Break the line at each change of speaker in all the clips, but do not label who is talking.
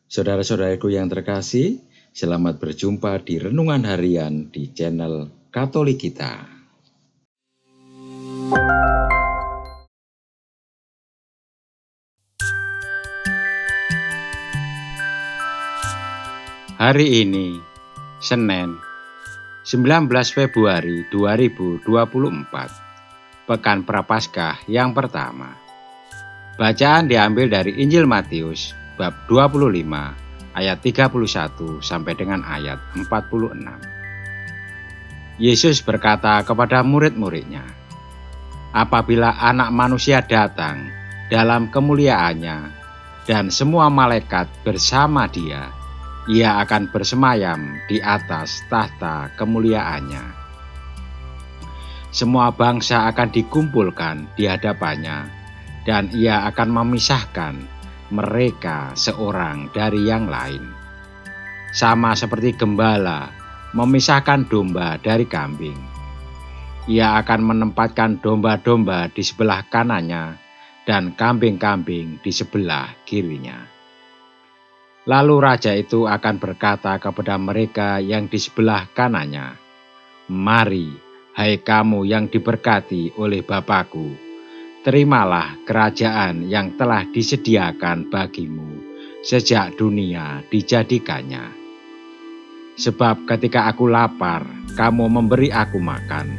Saudara-saudaraku yang terkasih, selamat berjumpa di Renungan Harian di channel Katolik kita.
Hari ini, Senin, 19 Februari 2024, Pekan Prapaskah yang pertama. Bacaan diambil dari Injil Matius, bab 25, ayat 31 sampai dengan ayat 46. Yesus berkata kepada murid-muridnya, "Apabila Anak Manusia datang dalam kemuliaannya dan semua malaikat bersama Dia, Ia akan bersemayam di atas tahta kemuliaannya. Semua bangsa akan dikumpulkan di hadapannya, dan Ia akan memisahkan mereka seorang dari yang lain. Sama seperti gembala memisahkan domba dari kambing. Ia akan menempatkan domba-domba di sebelah kanannya dan kambing-kambing di sebelah kirinya. Lalu raja itu akan berkata kepada mereka yang di sebelah kanannya, 'Mari, hai kamu yang diberkati oleh Bapa-Ku, terimalah kerajaan yang telah disediakan bagimu sejak dunia dijadikannya. Sebab ketika aku lapar, kamu memberi aku makan.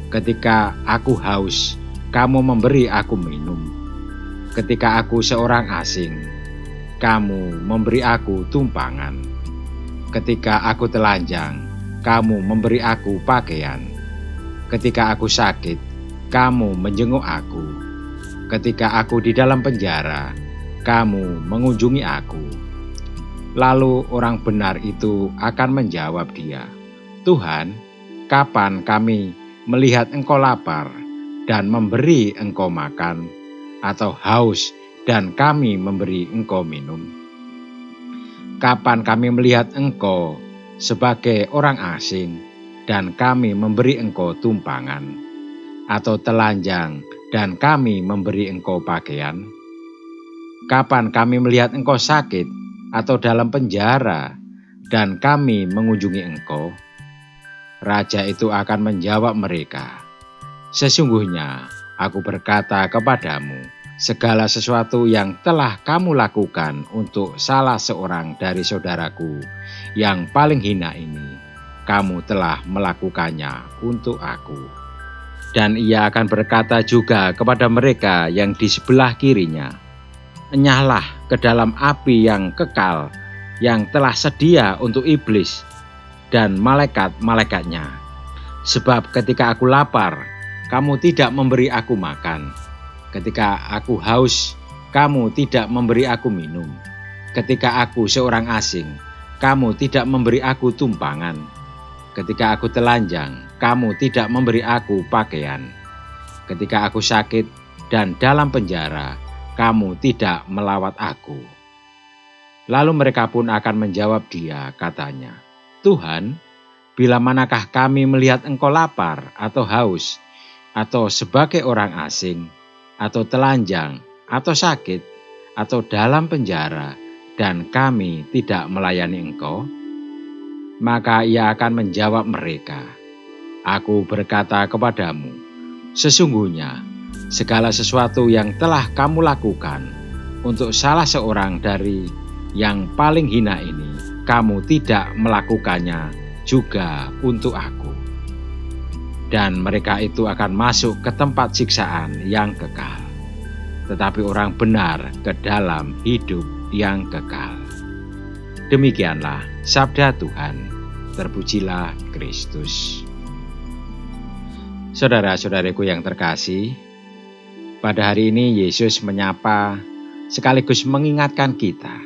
Ketika aku haus, kamu memberi aku minum. Ketika aku seorang asing, kamu memberi aku tumpangan. Ketika aku telanjang, kamu memberi aku pakaian. Ketika aku sakit, kamu menjenguk aku. Ketika aku di dalam penjara, kamu mengunjungi aku.' Lalu orang benar itu akan menjawab dia, 'Tuhan, kapan kami melihat Engkau lapar dan memberi Engkau makan, atau haus dan kami memberi Engkau minum? Kapan kami melihat Engkau sebagai orang asing dan kami memberi Engkau tumpangan, atau telanjang dan kami memberi Engkau pakaian? Kapan kami melihat Engkau sakit atau dalam penjara dan kami mengunjungi Engkau?' Raja itu akan menjawab mereka, 'Sesungguhnya aku berkata kepadamu, segala sesuatu yang telah kamu lakukan untuk salah seorang dari saudaraku yang paling hina ini, kamu telah melakukannya untuk aku.' Dan ia akan berkata juga kepada mereka yang di sebelah kirinya, 'Enyahlah ke dalam api yang kekal yang telah sedia untuk iblis dan malaikat-malaikatnya. Sebab ketika aku lapar, kamu tidak memberi aku makan. Ketika aku haus, kamu tidak memberi aku minum. Ketika aku seorang asing, kamu tidak memberi aku tumpangan. Ketika aku telanjang, kamu tidak memberi aku pakaian. Ketika aku sakit dan dalam penjara, kamu tidak melawat aku.' Lalu mereka pun akan menjawab dia, katanya, 'Tuhan, bila manakah kami melihat Engkau lapar atau haus, atau sebagai orang asing, atau telanjang, atau sakit, atau dalam penjara, dan kami tidak melayani Engkau?' Maka ia akan menjawab mereka, 'Aku berkata kepadamu, sesungguhnya segala sesuatu yang telah kamu lakukan untuk salah seorang dari yang paling hina ini, kamu tidak melakukannya juga untuk aku.' Dan mereka itu akan masuk ke tempat siksaan yang kekal, tetapi orang benar ke dalam hidup yang kekal." Demikianlah sabda Tuhan. Terpujilah Kristus. Saudara-saudariku yang terkasih, pada hari ini Yesus menyapa sekaligus mengingatkan kita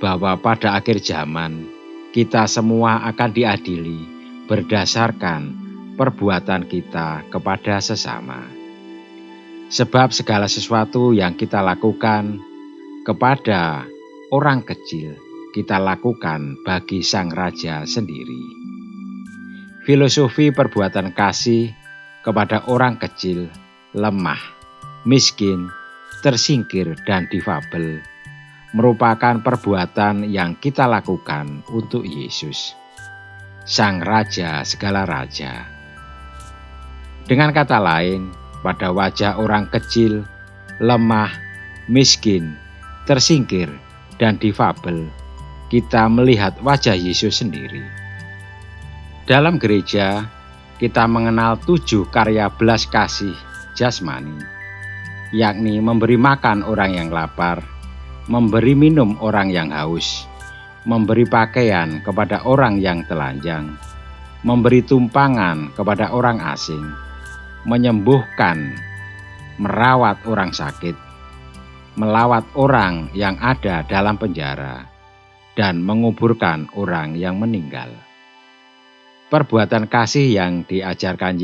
bahwa pada akhir zaman kita semua akan diadili berdasarkan perbuatan kita kepada sesama. Sebab segala sesuatu yang kita lakukan kepada orang kecil, kita lakukan bagi Sang Raja sendiri. Filosofi perbuatan kasih kepada orang kecil, lemah, miskin, tersingkir, dan difabel merupakan perbuatan yang kita lakukan untuk Yesus, Sang Raja segala raja. Dengan kata lain, pada wajah orang kecil, lemah, miskin, tersingkir, dan difabel, kita melihat wajah Yesus sendiri. Dalam gereja, kita mengenal 7 karya belas kasih jasmani, yakni memberi makan orang yang lapar, memberi minum orang yang haus, memberi pakaian kepada orang yang telanjang, memberi tumpangan kepada orang asing, menyembuhkan, merawat orang sakit, melawat orang yang ada dalam penjara, dan menguburkan orang yang meninggal. Perbuatan kasih yang diajarkan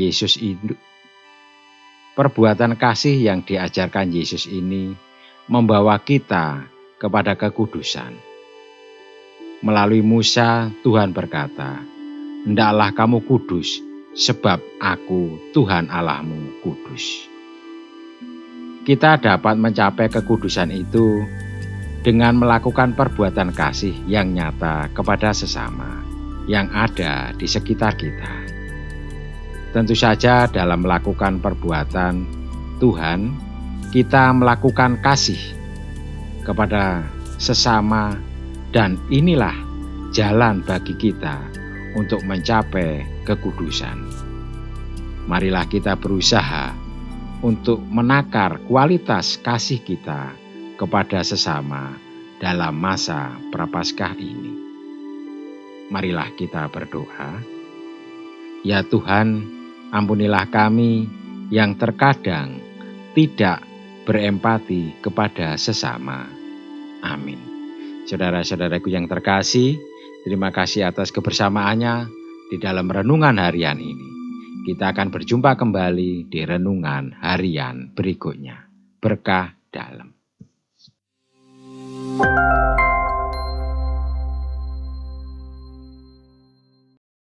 Yesus ini membawa kita kepada kekudusan. Melalui Musa, Tuhan berkata, "Hendaklah kamu kudus, sebab Aku, Tuhan Allahmu, kudus." Kita dapat mencapai kekudusan itu dengan melakukan perbuatan kasih yang nyata kepada sesama yang ada di sekitar kita. Tentu saja dalam melakukan perbuatan Tuhan, kita melakukan kasih kepada sesama, dan inilah jalan bagi kita untuk mencapai kekudusan. Marilah kita berusaha untuk menakar kualitas kasih kita kepada sesama dalam masa Prapaskah ini. Marilah kita berdoa. Ya Tuhan, ampunilah kami yang terkadang tidak berempati kepada sesama. Amin. Saudara-saudaraku yang terkasih, terima kasih atas kebersamaannya di dalam renungan harian ini. Kita akan berjumpa kembali di renungan harian berikutnya. Berkah dalam.